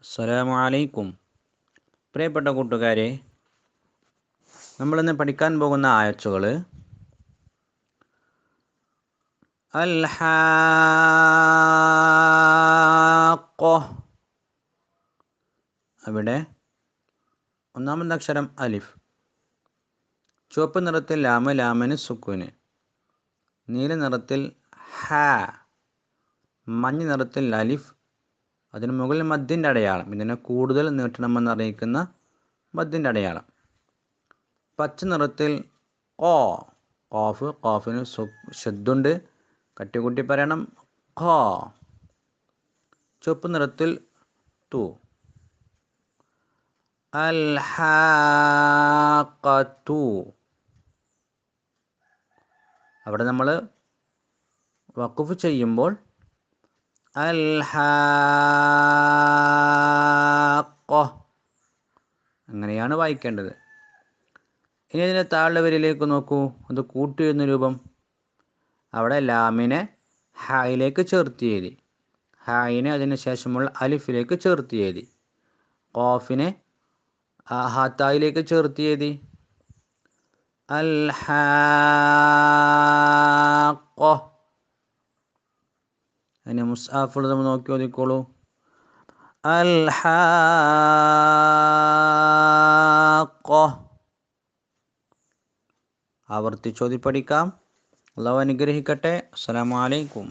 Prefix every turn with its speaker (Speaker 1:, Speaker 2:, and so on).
Speaker 1: അസ്സലാമു അലൈക്കും. പ്രിയപ്പെട്ട കൂട്ടുകാരെ, നമ്മളിന്ന് പഠിക്കാൻ പോകുന്ന ആയത്തുകൾ അൽ ഹാഖ. അവിടെ ഒന്നാമത്തെ അക്ഷരം അലിഫ്, ചുവപ്പ് നിറത്തിൽ ലാമ്, ലാമിന് സുക്കൂന്, നീല നിറത്തിൽ ഹ, മഞ്ഞ നിറത്തിൽ അലിഫ്, അതിന് മുകളിൽ മദ്ദിൻ്റെ അടയാളം, ഇതിനെ കൂടുതൽ നീട്ടണമെന്ന് അറിയിക്കുന്ന മദ്ദിൻ്റെ അടയാളം. പച്ച നിറത്തിൽ ഖോ, ഖാഫ്, ഖാഫിന് ഷദ്ദുണ്ട്, കട്ടികൂട്ടി പറയണം ഖാ. ചുവപ്പ് നിറത്തിൽ തു. അൽ ഹാഖത്തു. അവിടെ നമ്മൾ വഖഫ് ചെയ്യുമ്പോൾ അൽ ഹാഖ അങ്ങനെയാണ് വായിക്കേണ്ടത്. ഇനി ഇതിൻ്റെ താഴെ വരിയിലേക്ക് നോക്കൂ, അത് കൂട്ടിയെഴുന്ന രൂപം. അവിടെ ലാമിനെ ഹായിലേക്ക് ചേർത്ത് എഴുതി, ഹായിനെ അതിന് ശേഷമുള്ള അലിഫിലേക്ക് ചേർത്ത് എഴുതി, ഖാഫിനെ ഹാത്തായിലേക്ക് ചേർത്ത് എഴുതി. അൽ ഹാഖ. അതിനെ മുസ്ആഫുൽ നമ്മൾ നോക്കി ഓതിക്കോളൂ. അൽ ഹാഖ. ആവർത്തിച്ചോതി പഠിക്കാം. അള്ളാഹു അനുഗ്രഹിക്കട്ടെ. അസ്സലാമു അലൈക്കും.